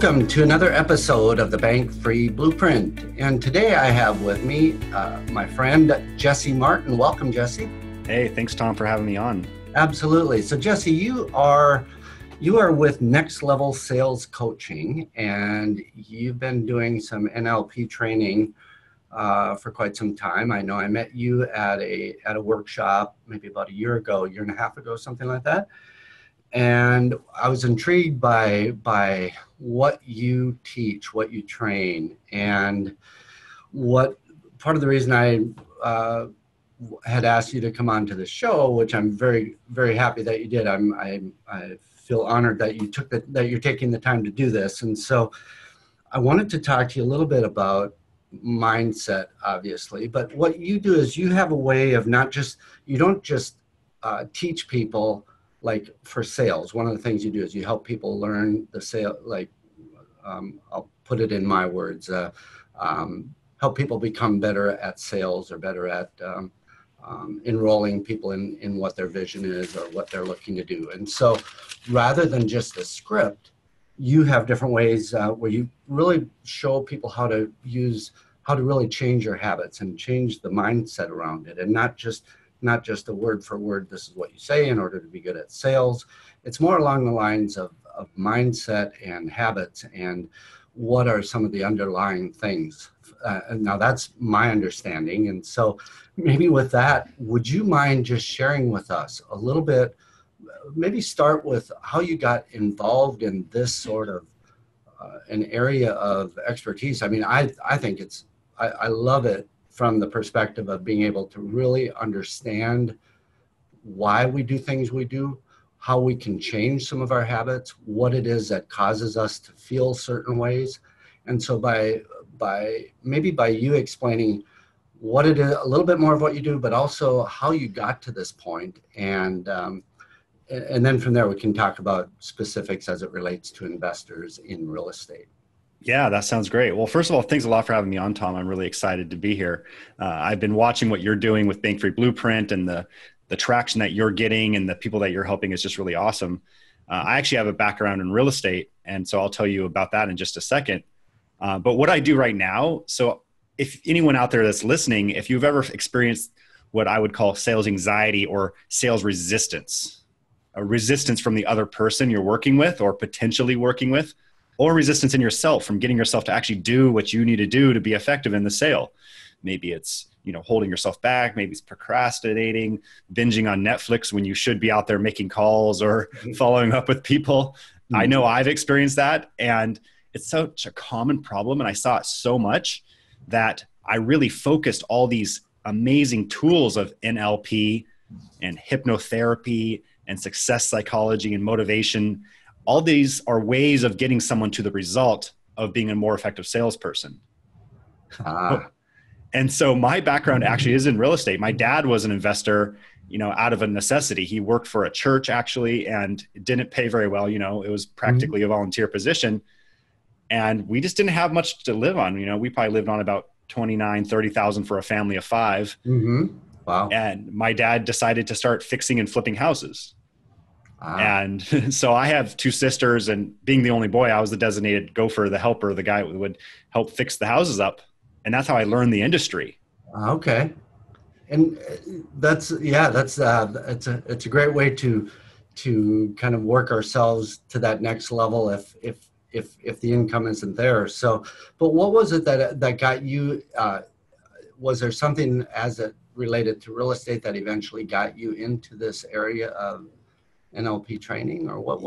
Welcome to another episode of the Bank Free Blueprint. And today I have with me my friend, Jesse Martin. Welcome, Jesse. Hey, thanks, Tom, for having me on. Absolutely. So, Jesse, you are with Next Level Sales Coaching, and you've been doing some NLP training for quite some time. I know I met you at a workshop maybe about a year and a half ago, something like that. And I was intrigued by what you teach, what you train, and what part of the reason I had asked you to come on to the show, which I'm very, very happy that you did. I feel honored that that you're taking the time to do this. And so I wanted to talk to you a little bit about mindset, obviously, but what you do is you have a way of you don't just teach people like for sales. One of the things you do is you help people learn the sale, I'll put it in my words, help people become better at sales or better at enrolling people in what their vision is or what they're looking to do. And so rather than just a script, you have different ways where you really show people how to really change your habits and change the mindset around it, and not just a word for word, this is what you say in order to be good at sales. It's more along the lines of mindset and habits and what are some of the underlying things. And now that's my understanding. And so maybe with that, would you mind just sharing with us a little bit, maybe start with how you got involved in this sort of an area of expertise? I mean, I think I love it from the perspective of being able to really understand why we do things we do, how we can change some of our habits, what it is that causes us to feel certain ways. And so by you explaining what it is, a little bit more of what you do, but also how you got to this point, and then from there we can talk about specifics as it relates to investors in real estate. Yeah, that sounds great. Well, first of all, thanks a lot for having me on, Tom. I'm really excited to be here. I've been watching what you're doing with Bank Free Blueprint, and the traction that you're getting and the people that you're helping is just really awesome. I actually have a background in real estate, and so I'll tell you about that in just a second. But what I do right now, so if anyone out there that's listening, if you've ever experienced what I would call sales anxiety or sales resistance, a resistance from the other person you're working with or potentially working with, or resistance in yourself from getting yourself to actually do what you need to do to be effective in the sale. Maybe it's, holding yourself back. Maybe it's procrastinating, binging on Netflix when you should be out there making calls or following up with people. Mm-hmm. I know I've experienced that, and it's such a common problem. And I saw it so much that I really focused all these amazing tools of NLP and hypnotherapy and success psychology and motivation. All these are ways of getting someone to the result of being a more effective salesperson. And so my background actually is in real estate. My dad was an investor, out of a necessity. He worked for a church actually, and it didn't pay very well. It was practically a volunteer position, and we just didn't have much to live on. We probably lived on about $29,000-$30,000 for a family of 5. Mm-hmm. Wow. And my dad decided to start fixing and flipping houses. And so I have 2 sisters, and being the only boy, I was the designated gopher, the helper, the guy who would help fix the houses up. And that's how I learned the industry. Okay. And it's a great way to kind of work ourselves to that next level if the income isn't there. So, but what was it that got you, was there something as it related to real estate that eventually got you into this area of NLP training, or what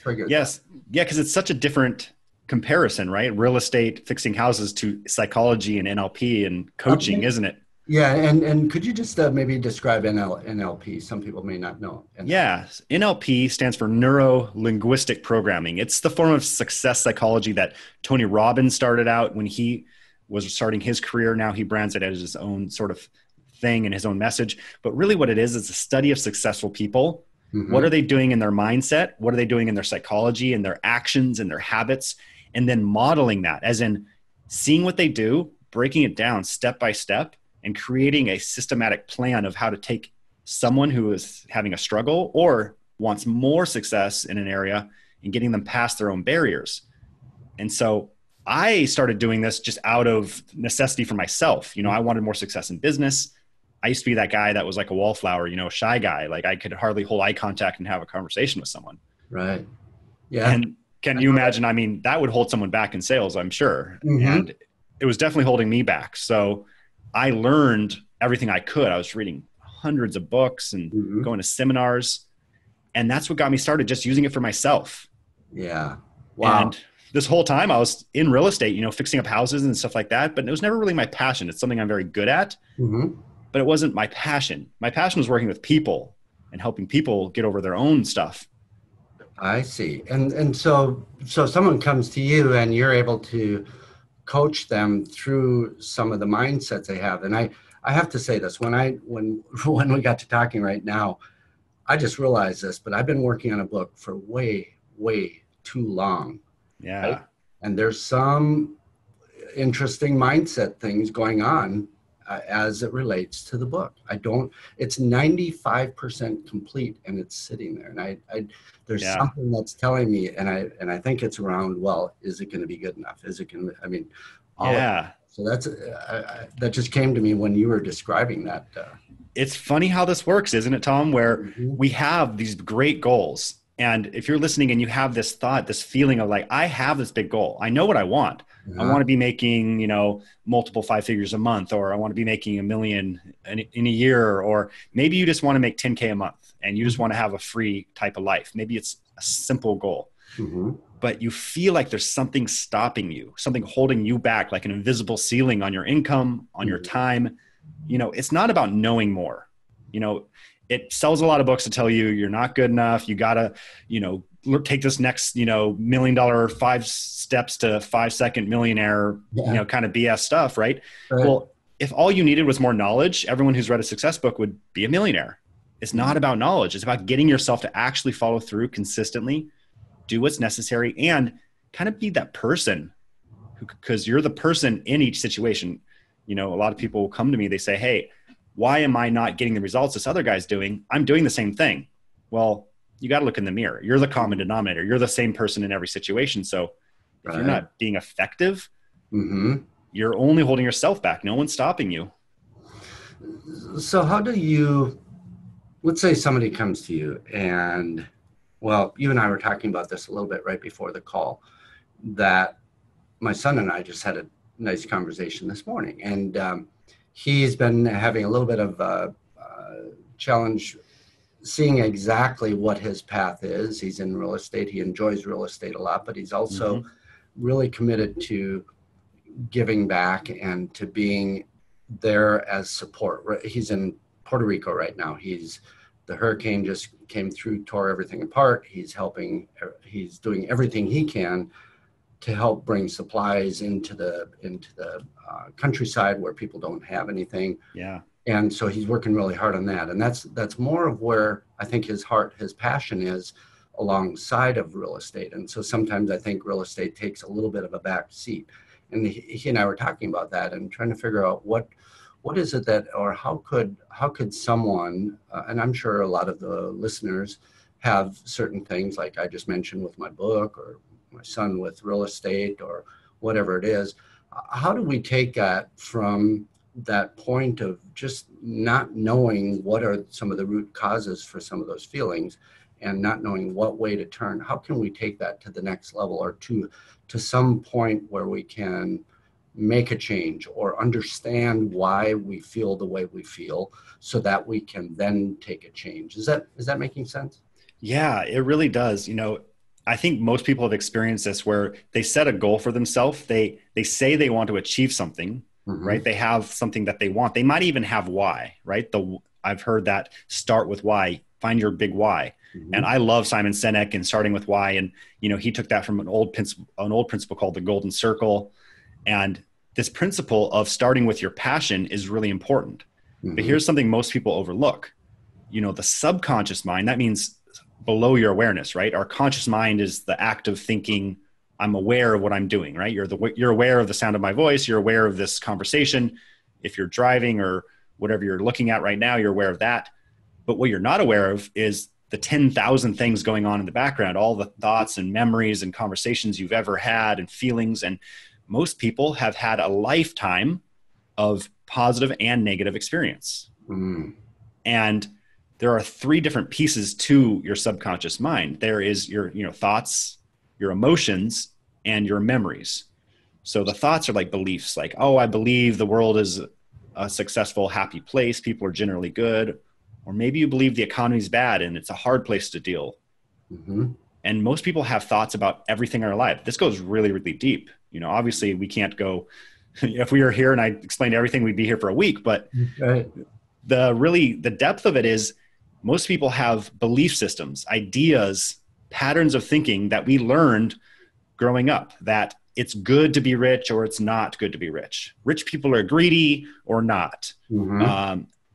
triggered that? Yeah, because it's such a different comparison, right? Real estate, fixing houses, to psychology and NLP and coaching, isn't it? Yeah, and could you just maybe describe NLP? Some people may not know. Yeah, NLP stands for neuro-linguistic programming. It's the form of success psychology that Tony Robbins started out when he was starting his career. Now he brands it as his own sort of thing and his own message. But really what it is a study of successful people. Mm-hmm. What are they doing in their mindset? What are they doing in their psychology and their actions and their habits? And then modeling that, as in seeing what they do, breaking it down step by step, and creating a systematic plan of how to take someone who is having a struggle or wants more success in an area and getting them past their own barriers. And so I started doing this just out of necessity for myself. I wanted more success in business. I used to be that guy that was like a wallflower, shy guy. Like I could hardly hold eye contact and have a conversation with someone. Right. Yeah. And can you imagine? I mean, that would hold someone back in sales, I'm sure. Mm-hmm. And it was definitely holding me back. So I learned everything I could. I was reading hundreds of books and going to seminars. And that's what got me started, just using it for myself. Yeah. Wow. And this whole time I was in real estate, fixing up houses and stuff like that. But it was never really my passion. It's something I'm very good at, but it wasn't my passion. My passion was working with people and helping people get over their own stuff. I see. And so someone comes to you and you're able to coach them through some of the mindsets they have. And I have to say this, when we got to talking right now, I just realized this, but I've been working on a book for way, way too long. Yeah. Right? And there's some interesting mindset things going on as it relates to the book. It's 95% complete and it's sitting there. And there's something that's telling me, and I think it's around, well, is it going to be good enough? Is it going to, I mean, so that's, that just came to me when you were describing that. It's funny how this works, isn't it, Tom? Where we have these great goals. And if you're listening and you have this thought, this feeling of like, I have this big goal. I know what I want. I want to be making, multiple 5 figures a month, or I want to be making $1 million in a year, or maybe you just want to make 10K a month and you just want to have a free type of life. Maybe it's a simple goal, but you feel like there's something stopping you, something holding you back, like an invisible ceiling on your income, on your time. It's not about knowing more. It sells a lot of books to tell you you're not good enough. You gotta, take this next, $1 million 5 steps to 5-second millionaire, kind of BS stuff, right? Well, if all you needed was more knowledge, everyone who's read a success book would be a millionaire. It's not about knowledge. It's about getting yourself to actually follow through consistently, do what's necessary, and kind of be that person because you're the person in each situation. A lot of people will come to me, they say, hey, why am I not getting the results this other guy's doing? I'm doing the same thing. Well, you got to look in the mirror. You're the common denominator. You're the same person in every situation. So if you're not being effective, you're only holding yourself back. No one's stopping you. So how do you, let's say somebody comes to you and, well, you and I were talking about this a little bit right before the call, that my son and I just had a nice conversation this morning. And he's been having a little bit of a challenge seeing exactly what his path is. He's in real estate. He enjoys real estate a lot, but he's also really committed to giving back and to being there as support. He's in Puerto Rico right now. The hurricane just came through, tore everything apart. He's doing everything he can to help bring supplies into the countryside where people don't have anything. Yeah. And so he's working really hard on that. And that's more of where I think his passion is alongside of real estate. And so sometimes I think real estate takes a little bit of a back seat. And he and I were talking about that and trying to figure out what is it that, or how could someone, and I'm sure a lot of the listeners have certain things like I just mentioned with my book or my son with real estate or whatever it is. How do we take that from that point of just not knowing what are some of the root causes for some of those feelings and not knowing what way to turn? How can we take that to the next level or to some point where we can make a change or understand why we feel the way we feel so that we can then take a change? Is that making sense? Yeah, it really does. I think most people have experienced this where they set a goal for themselves. They say they want to achieve something, right? They have something that they want. They might even have why, right? I've heard that start with why, find your big why. And I love Simon Sinek and starting with why. And, he took that from an old principle called the golden circle. And this principle of starting with your passion is really important. But here's something most people overlook. The subconscious mind, that means below your awareness, right? Our conscious mind is the act of thinking, I'm aware of what I'm doing, right? You're aware of the sound of my voice. You're aware of this conversation. If you're driving or whatever you're looking at right now, you're aware of that. But what you're not aware of is the 10,000 things going on in the background, all the thoughts and memories and conversations you've ever had and feelings. And most people have had a lifetime of positive and negative experience. And there are three different pieces to your subconscious mind. There is your, thoughts, your emotions, and your memories. So the thoughts are like beliefs, like, oh, I believe the world is a successful, happy place. People are generally good. Or maybe you believe the economy is bad and it's a hard place to deal. And most people have thoughts about everything in our life. This goes really, really deep. Obviously we can't go, if we were here and I explained everything, we'd be here for a week. But the depth of it is most people have belief systems, ideas, patterns of thinking that we learned growing up, that it's good to be rich or it's not good to be rich. Rich people are greedy or not.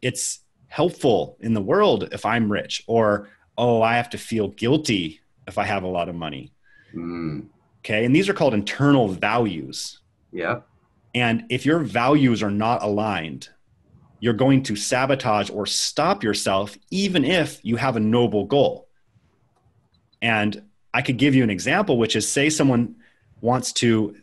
It's helpful in the world if I'm rich, or, oh, I have to feel guilty if I have a lot of money. Okay. And these are called internal values. Yeah. And if your values are not aligned, you're going to sabotage or stop yourself, even if you have a noble goal. And I could give you an example, which is, say someone wants to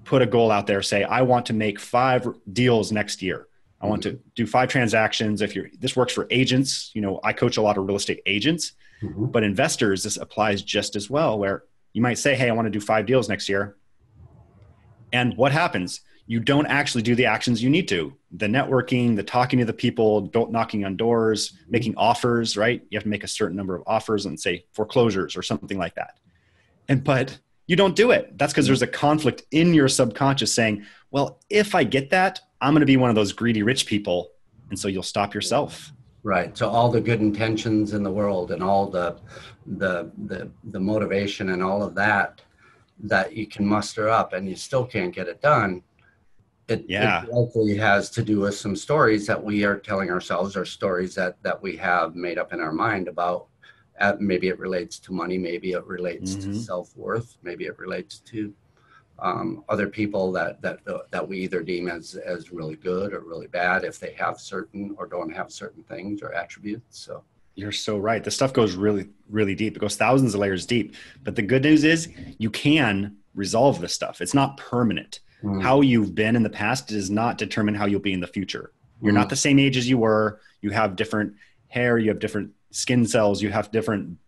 put a goal out there, say, I want to make 5 deals next year. I want to do 5 transactions. This works for agents. I coach a lot of real estate agents, but investors, this applies just as well, where you might say, hey, I want to do 5 deals next year. And what happens? You don't actually do the actions you need to. The networking, the talking to the people, knocking on doors, making offers, right? You have to make a certain number of offers and say foreclosures or something like that. But you don't do it. That's because there's a conflict in your subconscious saying, well, if I get that, I'm going to be one of those greedy rich people. And so you'll stop yourself. Right. So all the good intentions in the world and all the motivation and all of that you can muster up, and you still can't get it done. It likely has to do with some stories that we are telling ourselves, or stories that we have made up in our mind about. Maybe it relates to money. Maybe it relates to self-worth. Maybe it relates to other people that we either deem as really good or really bad if they have certain or don't have certain things or attributes. So you're so right. The stuff goes really, really deep. It goes thousands of layers deep. But the good news is you can resolve this stuff. It's not permanent. How you've been in the past does not determine how you'll be in the future. You're not the same age as you were. You have different hair. You have different skin cells. You have different,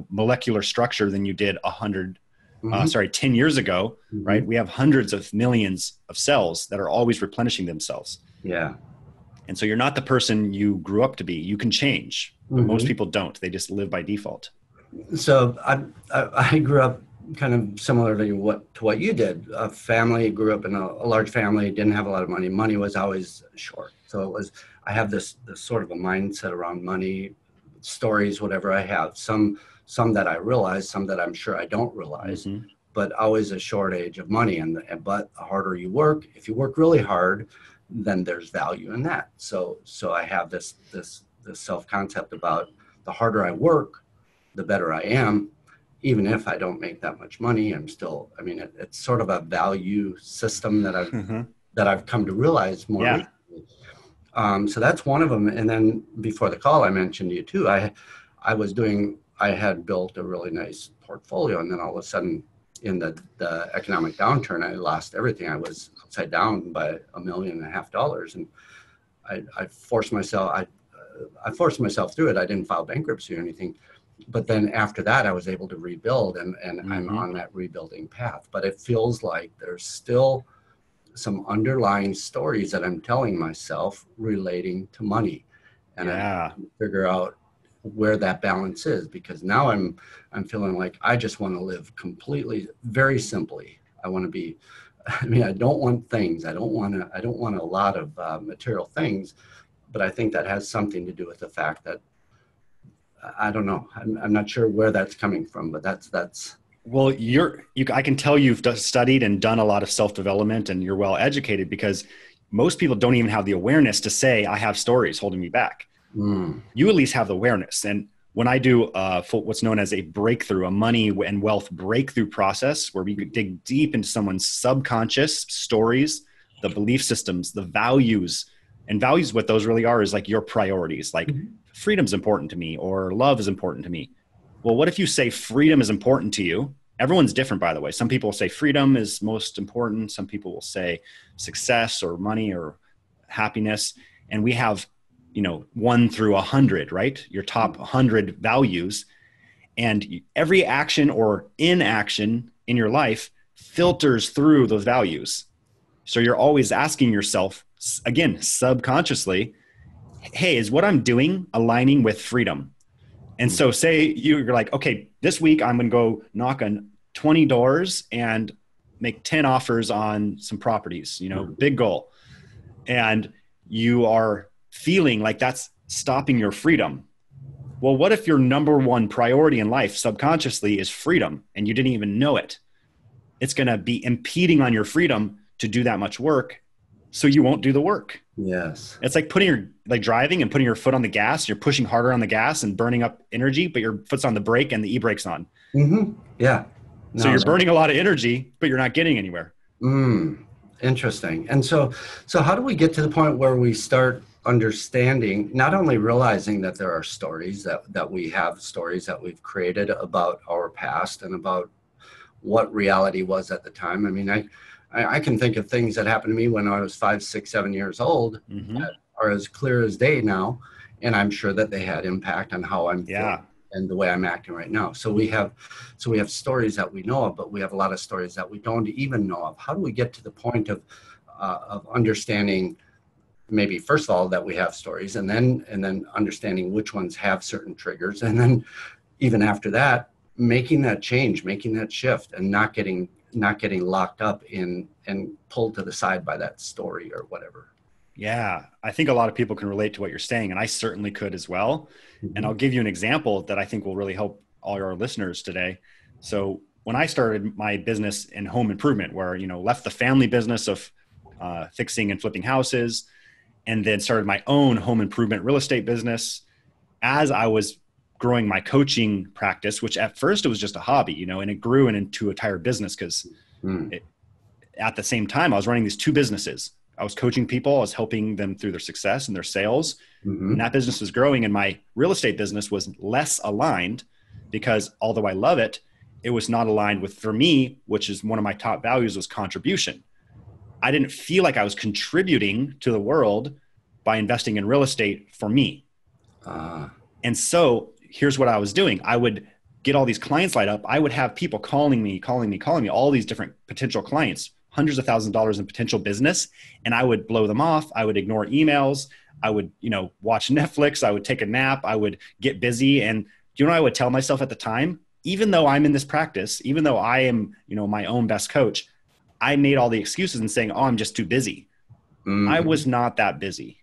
molecular structure than you did 10 years ago, right? We have hundreds of millions of cells that are always replenishing themselves. Yeah. And so you're not the person you grew up to be. You can change, but most people don't. They just live by default. So I grew up kind of similar to what you did. A family, grew up in a large family, didn't have a lot of money. Money was always short. So I have this sort of a mindset around money, stories, whatever I have. Some that I realize, some that I'm sure I don't realize, but always a short age of money. But the harder you work, if you work really hard, then there's value in that. So I have this self-concept about the harder I work, the better I am. Even if I don't make that much money, I'm still, it's sort of a value system that I've come to realize more recently. So that's one of them. And then before the call, I mentioned to you too, I had built a really nice portfolio, and then all of a sudden in the economic downturn, I lost everything. I was upside down by $1.5 million. And I forced myself through it. I didn't file bankruptcy or anything. But then after that, I was able to rebuild, and I'm on that rebuilding path. But it feels like there's still some underlying stories that I'm telling myself relating to money. And I can figure out where that balance is, because now I'm feeling like I just want to live completely, very simply. I want to be, I don't want things. I don't want a lot of material things, but I think that has something to do with the fact that I don't know. I'm not sure where that's coming from, but that's. Well, I can tell you've studied and done a lot of self-development, and you're well educated, because most people don't even have the awareness to say, I have stories holding me back. You at least have the awareness. And when I do what's known as a breakthrough, a money and wealth breakthrough process, where we dig deep into someone's subconscious stories, the belief systems, the values, And values, what those really are is like your priorities, like Mhm. freedom's important to me or love is important to me. Well, what if you say freedom is important to you? Everyone's different, by the way. Some people say freedom is most important. Some people will say success or money or happiness. And we have, 1 through 100, right? Your top 100 values. And every action or inaction in your life filters through those values. So you're always asking yourself, again, subconsciously, hey, is what I'm doing aligning with freedom? And so say you're like, okay, this week I'm going to go knock on 20 doors and make 10 offers on some properties, big goal. And you are feeling like that's stopping your freedom. Well, what if your number one priority in life subconsciously is freedom and you didn't even know it? It's going to be impeding on your freedom to do that much work. So you won't do the work. Yes. It's like driving and putting your foot on the gas. You're pushing harder on the gas and burning up energy, but your foot's on the brake and the e-brake's on. Mm-hmm. Yeah. So you're burning a lot of energy, but you're not getting anywhere. Interesting. And so how do we get to the point where we start understanding, not only realizing that there are stories that we have stories that we've created about our past and about what reality was at the time. I mean, I can think of things that happened to me when I was 5, 6, 7 years old that are as clear as day now. And I'm sure that they had impact on how I'm feeling and the way I'm acting right now. So we have stories that we know of, but we have a lot of stories that we don't even know of. How do we get to the point of understanding, maybe first of all, that we have stories, and then understanding which ones have certain triggers, and then even after that, making that change, making that shift, and not getting locked up in and pulled to the side by that story or whatever. Yeah, I think a lot of people can relate to what you're saying, and I certainly could as well. And I'll give you an example that I think will really help all your listeners today. So when I started my business in home improvement, where, left the family business of fixing and flipping houses, and then started my own home improvement real estate business, as I was growing my coaching practice, which at first it was just a hobby, and it grew into a entire business because at the same time I was running these 2 businesses. I was coaching people, I was helping them through their success and their sales. And that business was growing, and my real estate business was less aligned because although I love it, it was not aligned with, for me, which is one of my top values, was contribution. I didn't feel like I was contributing to the world by investing in real estate for me. And so here's what I was doing. I would get all these clients lined up. I would have people calling me, all these different potential clients, hundreds of thousands of dollars in potential business. And I would blow them off. I would ignore emails. I would, watch Netflix. I would take a nap. I would get busy. And do you know what I would tell myself at the time? Even though I'm in this practice, even though I am, my own best coach, I made all the excuses and saying, oh, I'm just too busy. I was not that busy.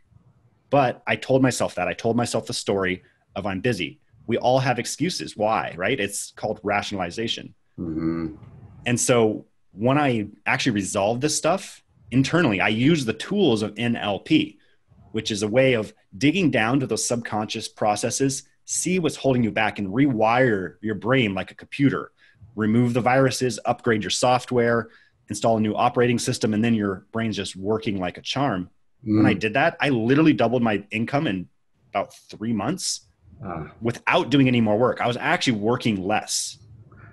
But I told myself that. I told myself the story of I'm busy. We all have excuses. Why, right? It's called rationalization. And so when I actually resolved this stuff internally, I use the tools of NLP, which is a way of digging down to those subconscious processes, see what's holding you back, and rewire your brain like a computer. Remove the viruses, upgrade your software, install a new operating system, and then your brain's just working like a charm. When I did that, I literally doubled my income in about 3 months without doing any more work. I was actually working less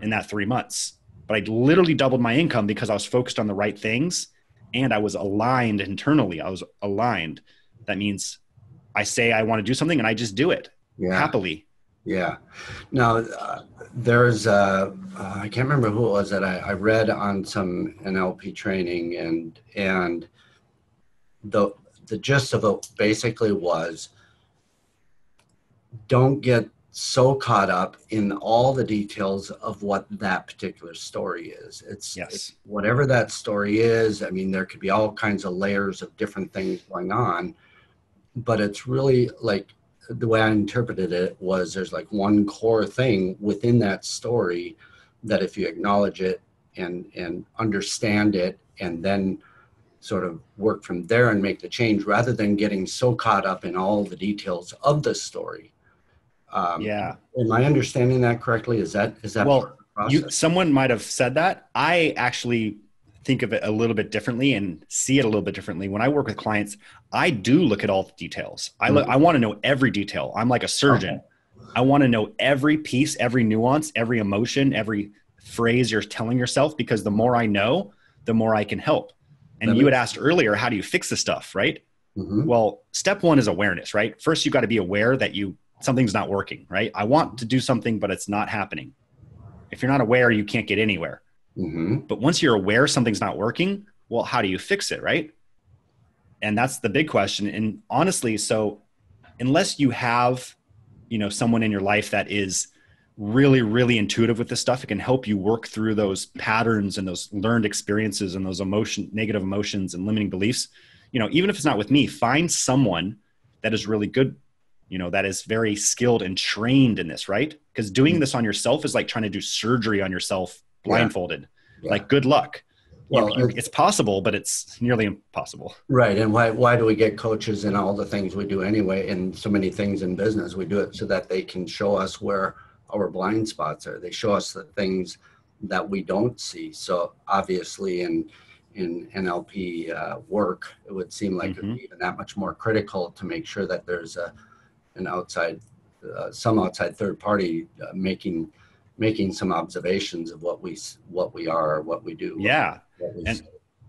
in that 3 months, but I literally doubled my income because I was focused on the right things and I was aligned internally. I was aligned. That means I say I want to do something and I just do it happily. Yeah. Now, there's, I can't remember who it was that I read on some NLP training, and the gist of it basically was, don't get so caught up in all the details of what that particular story is. It's whatever that story is. I mean, there could be all kinds of layers of different things going on, but it's really like, the way I interpreted it was, there's like one core thing within that story that if you acknowledge it and understand it, and then sort of work from there and make the change, rather than getting so caught up in all the details of the story. Am I understanding that correctly? Is that well, someone might have said that. I actually think of it a little bit differently and see it a little bit differently. When I work with clients, I do look at all the details. I want to know every detail. I'm like a surgeon. Okay. I want to know every piece, every nuance, every emotion, every phrase you're telling yourself, because the more I know, the more I can help. And you had asked earlier, how do you fix this stuff, right? Mm-hmm. Well, step one is awareness, right? First, you got to be aware that something's not working, right? I want to do something, but it's not happening. If you're not aware, you can't get anywhere. Mm-hmm. But once you're aware something's not working, well, how do you fix it, right? And that's the big question. And honestly, so unless you have, someone in your life that is really, really intuitive with this stuff, it can help you work through those patterns and those learned experiences and those negative emotions and limiting beliefs. Even if it's not with me, find someone that is really good, that is very skilled and trained in this, right? Because doing this on yourself is like trying to do surgery on yourself blindfolded. Yeah. Like, good luck. Well, it's possible, but it's nearly impossible. Right. And why do we get coaches in all the things we do anyway? And so many things in business, we do it so that they can show us where our blind spots are. They show us the things that we don't see. So obviously in NLP work, it would seem like it would be even that much more critical to make sure that there's some outside third party making some observations of what we are, what we do. Yeah.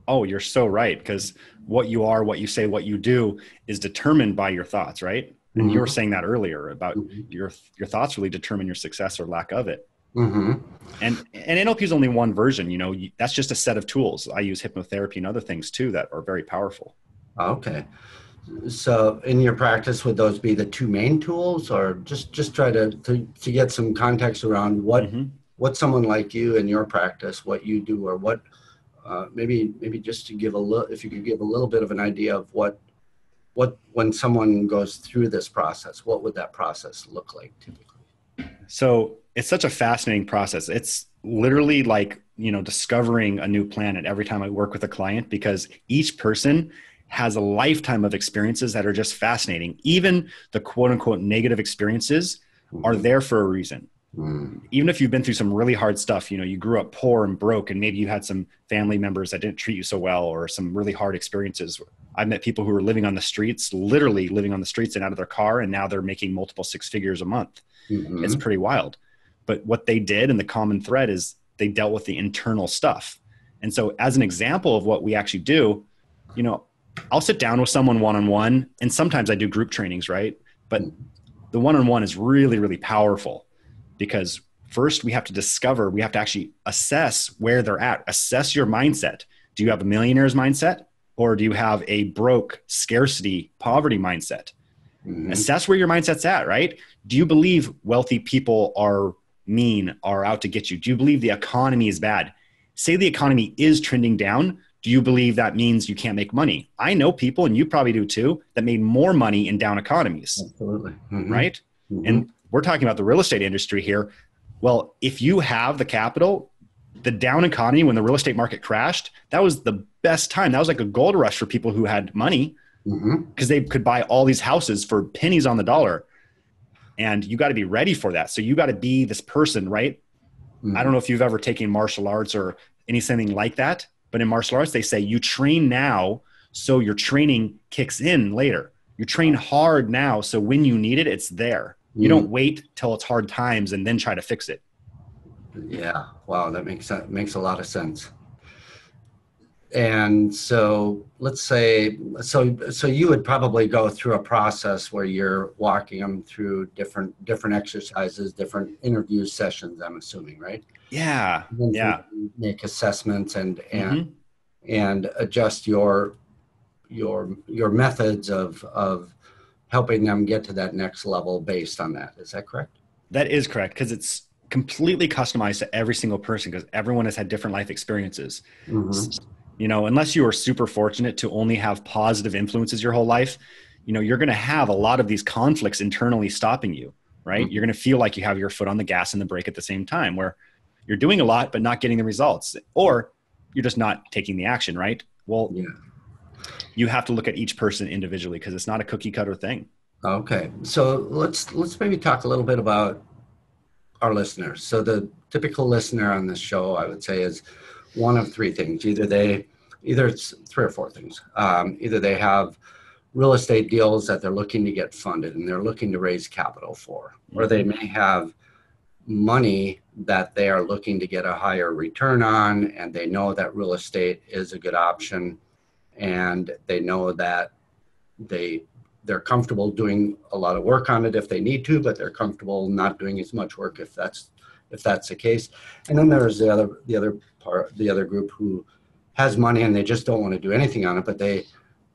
You're so right. Because what you are, what you say, what you do is determined by your thoughts, right? And you were saying that earlier about your thoughts really determine your success or lack of it. Mm-hmm. And NLP is only one version, that's just a set of tools. I use hypnotherapy and other things too that are very powerful. Okay. So in your practice, would those be the two main tools, or just try to get some context around what someone like you in your practice, what you do, or what, maybe just to give if you could give a little bit of an idea of what when someone goes through this process, what would that process look like typically? So it's such a fascinating process. It's literally like, discovering a new planet every time I work with a client, because each person has a lifetime of experiences that are just fascinating. Even the quote unquote negative experiences are there for a reason. Even if you've been through some really hard stuff, you grew up poor and broke, and maybe you had some family members that didn't treat you so well, or some really hard experiences. I've met people who were living on the streets, literally living on the streets and out of their car, and now they're making multiple six figures a month. It's pretty wild. But what they did, and the common thread, is they dealt with the internal stuff. And so as an example of what we actually do, I'll sit down with someone one-on-one, and sometimes I do group trainings, right? But the one-on-one is really, really powerful, because first we have to actually assess where they're at, assess your mindset. Do you have a millionaire's mindset, or do you have a broke, scarcity, poverty mindset? Assess where your mindset's at, right? Do you believe wealthy people are mean, are out to get you? Do you believe the economy is bad? Say the economy is trending down. Do you believe that means you can't make money? I know people, and you probably do too, that made more money in down economies. Absolutely. Right? And we're talking about the real estate industry here. Well, if you have the capital, the down economy, when the real estate market crashed, that was the best time. That was like a gold rush for people who had money, because they could buy all these houses for pennies on the dollar. And you got to be ready for that. So you got to be this person, right? I don't know if you've ever taken martial arts or anything like that, but in martial arts, they say you train now, so your training kicks in later. You train hard now, so when you need it, it's there. You don't wait till it's hard times and then try to fix it. Yeah. Wow. That makes a lot of sense. And so let's say, so you would probably go through a process where you're walking them through different exercises, different interview sessions, I'm assuming, right? Yeah. Yeah. Make assessments and adjust your methods of helping them get to that next level based on that. Is that correct? That is correct, because it's completely customized to every single person, because everyone has had different life experiences. Unless you are super fortunate to only have positive influences your whole life, you're going to have a lot of these conflicts internally stopping you, right? You're going to feel like you have your foot on the gas and the brake at the same time, where you're doing a lot, but not getting the results, or you're just not taking the action, right? Well, you have to look at each person individually, because it's not a cookie cutter thing. Okay. So let's maybe talk a little bit about our listeners. So the typical listener on this show, I would say, is one of three things. Either it's three or four things. Either they have real estate deals that they're looking to get funded and they're looking to raise capital for, or they may have money that they are looking to get a higher return on, and they know that real estate is a good option, and they know that they're comfortable doing a lot of work on it if they need to, but they're comfortable not doing as much work if that's the case. And then there's the other group who has money and they just don't want to do anything on it, but they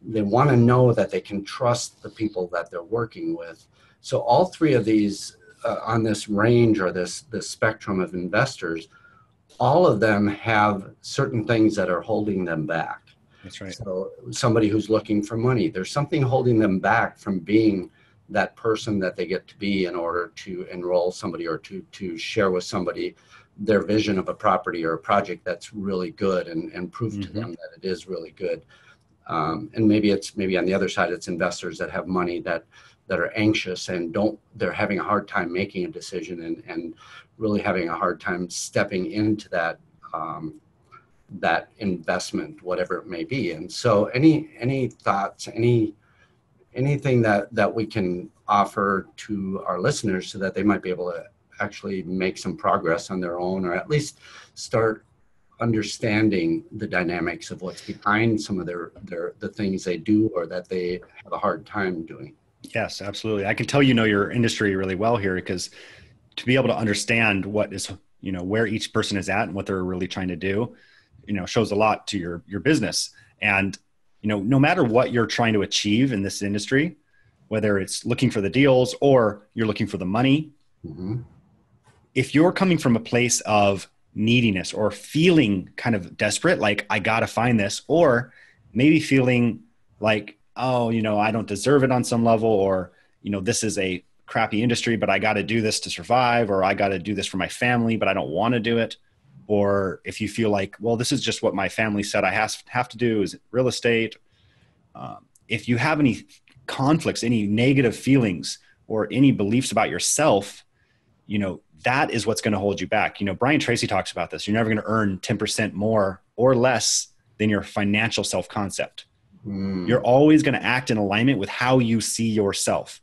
want to know that they can trust the people that they're working with. So all three of these on this range or this spectrum of investors, all of them have certain things that are holding them back. That's right. So somebody who's looking for money, there's something holding them back from being that person that they get to be in order to enroll somebody or to share with somebody their vision of a property or a project that's really good and prove to them that it is really good. And maybe on the other side, it's investors that have money that are anxious and they're having a hard time making a decision and really having a hard time stepping into that investment, whatever it may be. And so any thoughts, anything that we can offer to our listeners so that they might be able to actually make some progress on their own, or at least start understanding the dynamics of what's behind some of the things they do or that they have a hard time doing. Yes, absolutely. I can tell your industry really well here, because to be able to understand what is, where each person is at and what they're really trying to do, shows a lot to your business. And, no matter what you're trying to achieve in this industry, whether it's looking for the deals or you're looking for the money, if you're coming from a place of neediness or feeling kind of desperate, like I got to find this, or maybe feeling like, oh, I don't deserve it on some level, or, this is a crappy industry, but I got to do this to survive, or I got to do this for my family, but I don't want to do it. Or if you feel like, well, this is just what my family said I have to do, is real estate. If you have any conflicts, any negative feelings, or any beliefs about yourself, that is what's going to hold you back. Brian Tracy talks about this. You're never going to earn 10% more or less than your financial self-concept. You're always going to act in alignment with how you see yourself.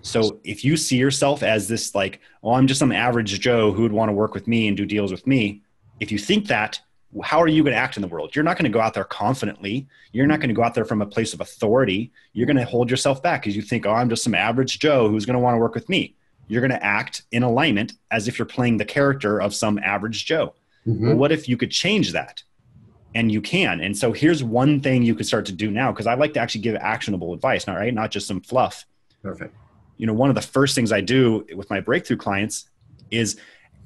So if you see yourself as this, like, oh, I'm just some average Joe who would want to work with me and do deals with me. If you think that, how are you going to act in the world? You're not going to go out there confidently. You're not going to go out there from a place of authority. You're going to hold yourself back because you think, oh, I'm just some average Joe who's going to want to work with me. You're going to act in alignment as if you're playing the character of some average Joe. Well, what if you could change that? And you can. And so here's one thing you could start to do now, because I like to actually give actionable advice, not just some fluff. Perfect. One of the first things I do with my breakthrough clients is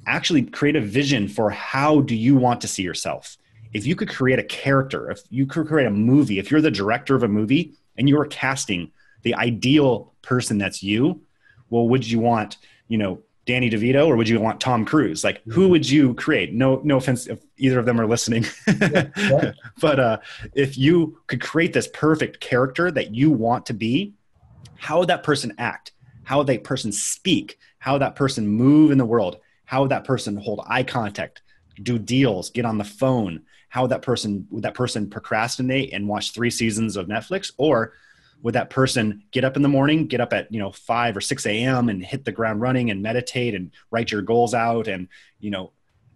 actually create a vision for how do you want to see yourself. If you could create a character, if you could create a movie, if you're the director of a movie and you are casting the ideal person that's you, well, would you want, Danny DeVito, or would you want Tom Cruise? Like, who would you create? No offense if either of them are listening. Yeah. But if you could create this perfect character that you want to be, how would that person act? How would that person speak? How would that person move in the world? How would that person hold eye contact, do deals, get on the phone? How would that person procrastinate and watch 3 seasons of Netflix? Or would that person get up in the morning, get up at 5 or 6 a.m. and hit the ground running and meditate and write your goals out and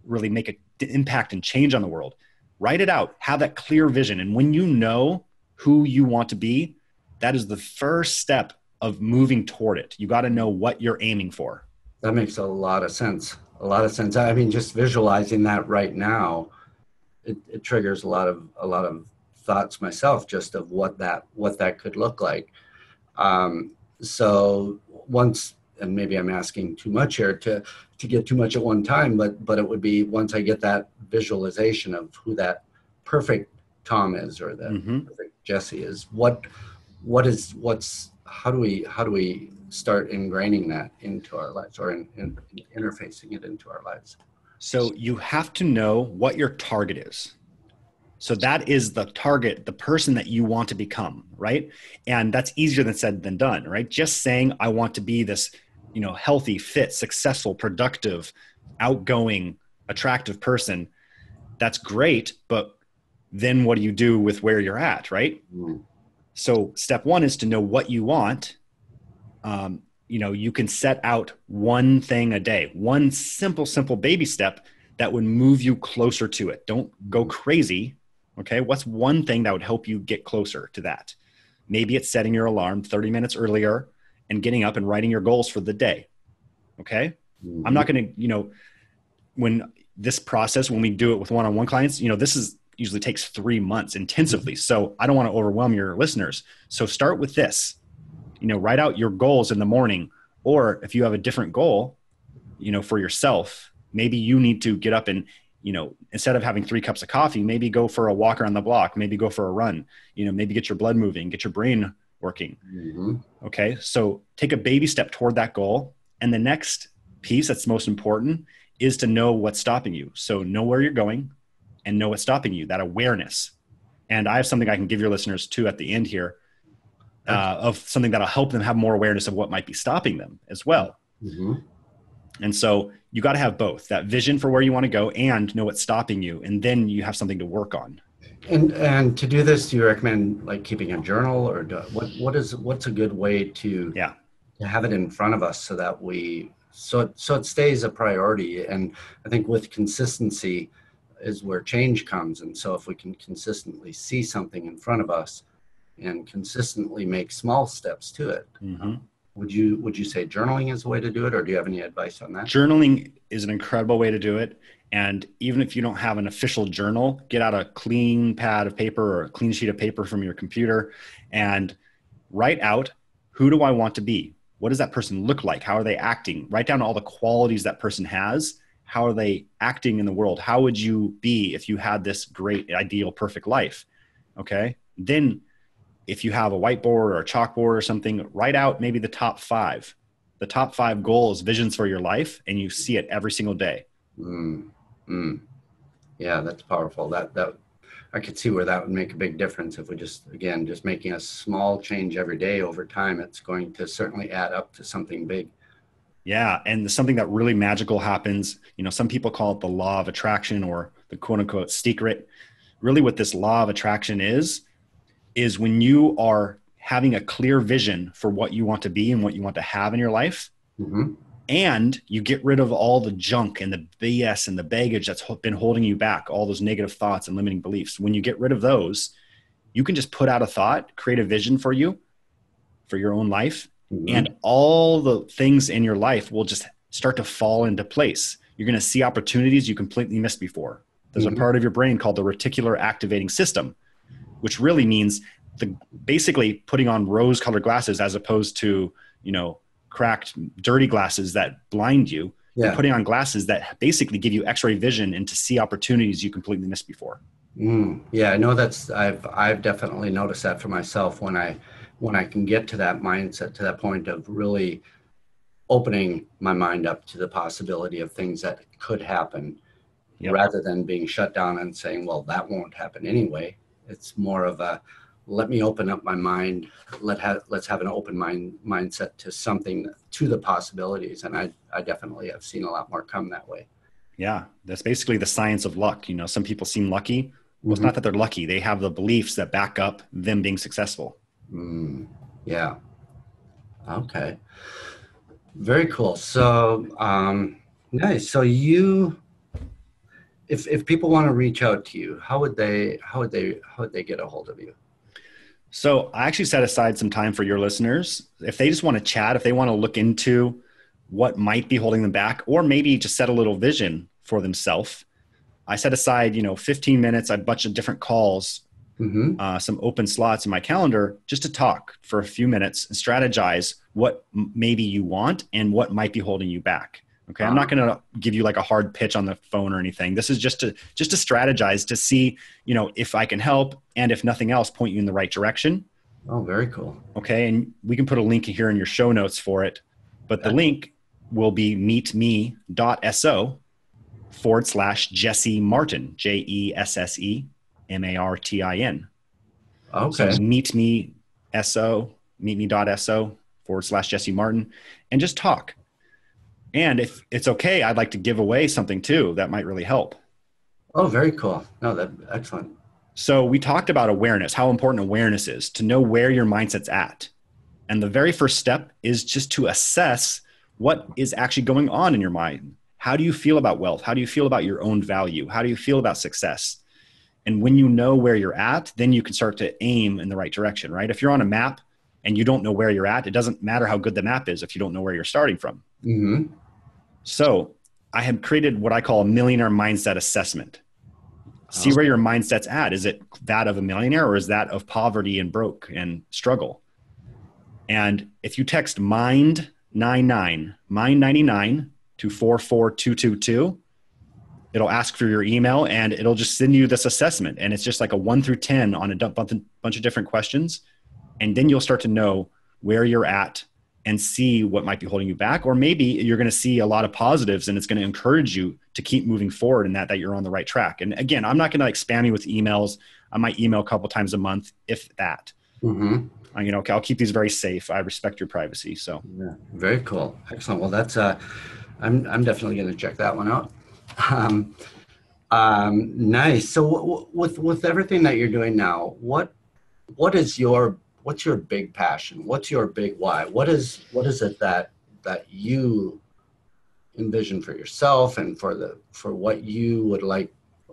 really make an impact and change on the world? Write it out. Have that clear vision. And when you know who you want to be, that is the first step of moving toward it. You got to know what you're aiming for. That makes a lot of sense. I mean, just visualizing that right now, it triggers a lot of thoughts myself, just of what that could look like. So once, and maybe I'm asking too much here to get too much at one time, but it would be once I get that visualization of who that perfect Tom is, or the perfect Jesse is, how do we start ingraining that into our lives, or in interfacing it into our lives? So you have to know what your target is. So that is the target, the person that you want to become, right? And that's easier than said than done, right? Just saying, I want to be this, healthy, fit, successful, productive, outgoing, attractive person That's great, but then what do you do with where you're at, right? Mm. So step one is to know what you want. You can set out one thing a day, one simple baby step that would move you closer to it. Don't go crazy. Okay. What's one thing that would help you get closer to that? Maybe it's setting your alarm 30 minutes earlier and getting up and writing your goals for the day. Okay. Mm-hmm. I'm not going to, when this process, when we do it with one-on-one clients, this is usually takes 3 months intensively. So I don't want to overwhelm your listeners. So start with this, write out your goals in the morning, or if you have a different goal, for yourself, maybe you need to get up and, instead of having 3 cups of coffee, maybe go for a walk around the block, maybe go for a run, maybe get your blood moving, get your brain working. Mm-hmm. Okay. So take a baby step toward that goal. And the next piece that's most important is to know what's stopping you. So know where you're going and know what's stopping you, that awareness. And I have something I can give your listeners too at the end here, of something that'll help them have more awareness of what might be stopping them as well. Mm-hmm. And so you got to have both, that vision for where you want to go and know what's stopping you. And then you have something to work on. And to do this, do you recommend like keeping a journal, or what's a good way to have it in front of us so that so it stays a priority? And I think with consistency is where change comes. And so if we can consistently see something in front of us and consistently make small steps to it, mm-hmm. Would you say journaling is the way to do it, or do you have any advice on that? Journaling is an incredible way to do it. And even if you don't have an official journal, get out a clean pad of paper or a clean sheet of paper from your computer and write out, who do I want to be? What does that person look like? How are they acting? Write down all the qualities that person has. How are they acting in the world? How would you be if you had this great, ideal, perfect life? Okay. Then if you have a whiteboard or a chalkboard or something, write out maybe the top 5 goals, visions for your life, and you see it every single day. Yeah, that's powerful. That I could see where that would make a big difference if we just making a small change every day over time. It's going to certainly add up to something big. Yeah. And something that really magical happens, some people call it the law of attraction or the quote unquote secret. Really what this law of attraction is when you are having a clear vision for what you want to be and what you want to have in your life, mm-hmm. and you get rid of all the junk and the BS and the baggage that's been holding you back, all those negative thoughts and limiting beliefs. When you get rid of those, you can just put out a thought, create a vision for you, for your own life, mm-hmm. and all the things in your life will just start to fall into place. You're going to see opportunities you completely missed before. There's mm-hmm. a part of your brain called the reticular activating system, which really means basically putting on rose-colored glasses as opposed to, cracked, dirty glasses that blind you. Yeah. You're putting on glasses that basically give you X-ray vision and to see opportunities you completely missed before. Yeah, I know I've definitely noticed that for myself when I can get to that mindset, to that point of really opening my mind up to the possibility of things that could happen, rather than being shut down and saying, well, that won't happen anyway. It's more of a, let me open up my mind. Let's have an open mindset to something, to the possibilities. And I definitely have seen a lot more come that way. Yeah. That's basically the science of luck. Some people seem lucky. Well, it's mm-hmm. not that they're lucky. They have the beliefs that back up them being successful. Yeah. Okay. Very cool. So, nice. So if people want to reach out to you, how would they get a hold of you? So I actually set aside some time for your listeners. If they just want to chat, if they want to look into what might be holding them back, or maybe just set a little vision for themselves, I set aside, 15 minutes, a bunch of different calls, mm-hmm. Some open slots in my calendar just to talk for a few minutes and strategize what maybe you want and what might be holding you back. Okay. I'm not going to give you like a hard pitch on the phone or anything. This is just to strategize to see, if I can help, and if nothing else, point you in the right direction. Oh, very cool. Okay. And we can put a link here in your show notes for it, but the link will be meetme.so/Jesse Martin, JESSEMARTIN. Okay. So meetme.so/Jesse Martin, and just talk. And if it's okay, I'd like to give away something too that might really help. Oh, very cool. No, that excellent. So we talked about awareness, how important awareness is to know where your mindset's at. And the very first step is just to assess what is actually going on in your mind. How do you feel about wealth? How do you feel about your own value? How do you feel about success? And when you know where you're at, then you can start to aim in the right direction, right? If you're on a map and you don't know where you're at, it doesn't matter how good the map is if you don't know where you're starting from. Mm-hmm. So I have created what I call a millionaire mindset assessment. See where your mindset's at. Is it that of a millionaire or is that of poverty and broke and struggle? And if you text mind99 to 44222, it'll ask for your email and it'll just send you this assessment. And it's just like a 1 through 10 on a bunch of different questions. And then you'll start to know where you're at and see what might be holding you back. Or maybe you're going to see a lot of positives and it's going to encourage you to keep moving forward and that you're on the right track. And again, I'm not going to like spam you with emails. I might email a couple times a month, if that. Mm-hmm. I'll keep these very safe. I respect your privacy. So Yeah, very cool. Excellent. Well, that's I'm definitely going to check that one out. Um, nice. So with everything that you're doing now, what's your big passion? What's your big why? What is it that you envision for yourself and for what you would like?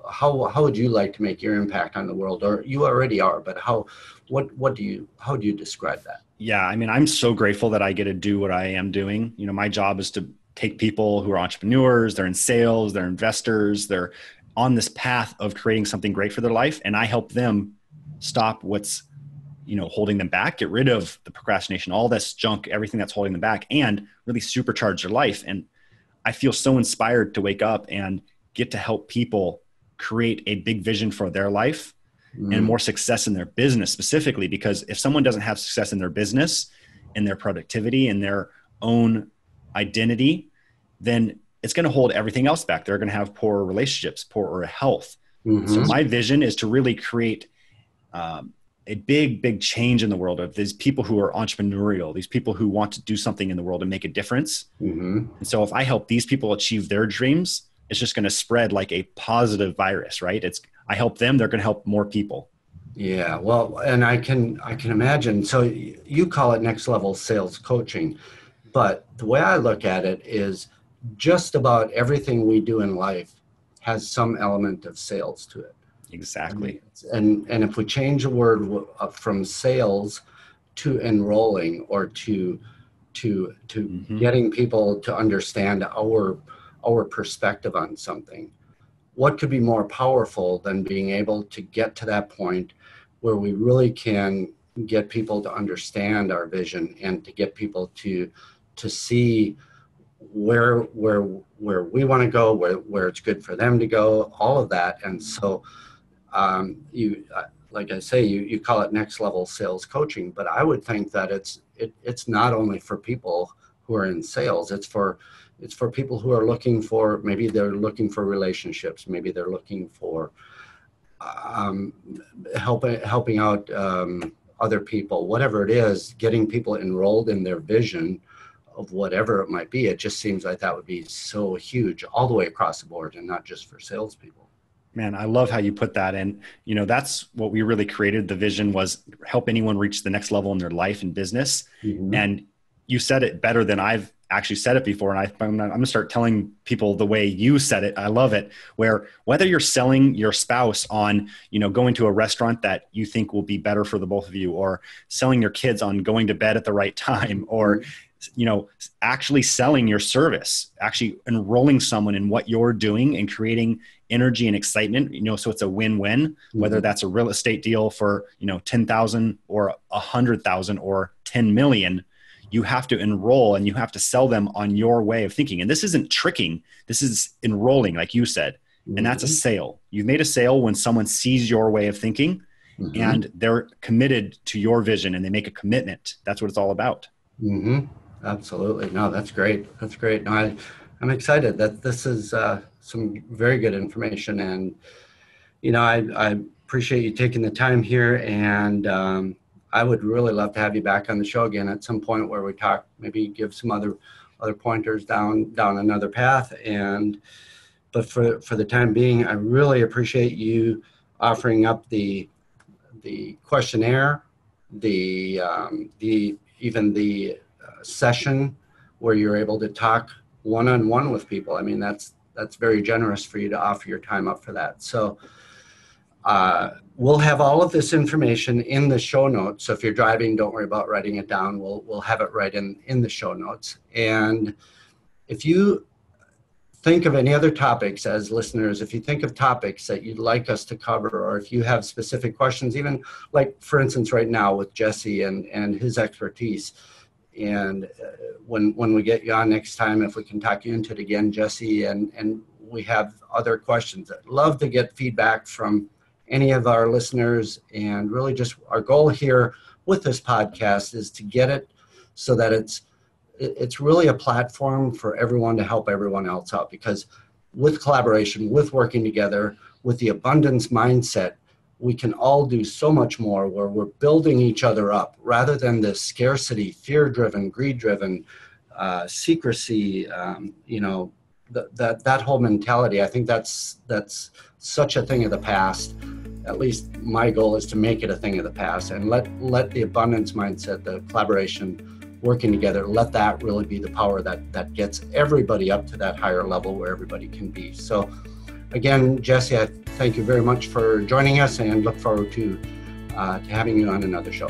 How would you like to make your impact on the world? Or you already are, but how do you describe that? yeah, I mean, I'm so grateful that I get to do what I am doing. My job is to take people who are entrepreneurs, they're in sales, they're investors, they're on this path of creating something great for their life. And I help them stop what's, holding them back, get rid of the procrastination, all this junk, everything that's holding them back, and really supercharge their life. And I feel so inspired to wake up and get to help people create a big vision for their life and more success in their business specifically. Because if someone doesn't have success in their business, in their productivity, in their own identity, then it's going to hold everything else back. They're going to have poorer relationships, poorer health. Mm-hmm. So my vision is to really create a big change in the world of these people who are entrepreneurial, these people who want to do something in the world and make a difference. Mm-hmm. And so if I help these people achieve their dreams, it's just going to spread like a positive virus, right? I help them, they're going to help more people. Yeah, well, and I can imagine. So you call it next level sales coaching, but the way I look at it is just about everything we do in life has some element of sales to it. Exactly. And if we change the word from sales to enrolling or to getting people to understand our perspective on something, what could be more powerful than being able to get to that point where we really can get people to understand our vision and to get people to see where we want to go, where it's good for them to go, all of that. And so you like I say, you call it next level sales coaching, but I would think that it's not only for people who are in sales, it's for people who are looking for, maybe they're looking for relationships, maybe they're looking for helping out other people, whatever it is, getting people enrolled in their vision of whatever it might be. It just seems like that would be so huge all the way across the board and not just for salespeople. Man, I love how you put that. And, that's what we really created. The vision was help anyone reach the next level in their life and business. Mm-hmm. And you said it better than I've actually said it before. And I'm going to start telling people the way you said it. I love it. Where whether you're selling your spouse on, going to a restaurant that you think will be better for the both of you, or selling your kids on going to bed at the right time, or, actually selling your service, actually enrolling someone in what you're doing and creating energy and excitement, so it's a win-win, whether that's a real estate deal for, 10,000 or 100,000 or 10 million. You have to enroll and you have to sell them on your way of thinking. And this isn't tricking. This is enrolling, like you said. And that's a sale. You've made a sale when someone sees your way of thinking and they're committed to your vision and they make a commitment. That's what it's all about. Mm-hmm. Absolutely. No, that's great. That's great. No, I'm excited that this is some very good information. And, I appreciate you taking the time here. And I would really love to have you back on the show again at some point where we talk, maybe give some other pointers down another path. And But for the time being, I really appreciate you offering up the questionnaire, the even the session where you're able to talk one-on-one with people. I mean, that's very generous for you to offer your time up for that. So we'll have all of this information in the show notes. So if you're driving, don't worry about writing it down. We'll have it right in the show notes. And if you think of any other topics as listeners, if you think of topics that you'd like us to cover, or if you have specific questions, even like, for instance, right now with Jesse and his expertise, and when we get you on next time, if we can talk you into it again, Jesse, and we have other questions, I'd love to get feedback from any of our listeners. And really just our goal here with this podcast is to get it so that it's really a platform for everyone to help everyone else out, because with collaboration, with working together, with the abundance mindset, we can all do so much more, where we're building each other up rather than the scarcity, fear-driven, greed-driven, secrecy, that whole mentality. I think that's such a thing of the past. At least my goal is to make it a thing of the past, and let the abundance mindset, the collaboration, working together, let that really be the power that gets everybody up to that higher level where everybody can be. So again, Jesse, I thank you very much for joining us, and look forward to having you on another show.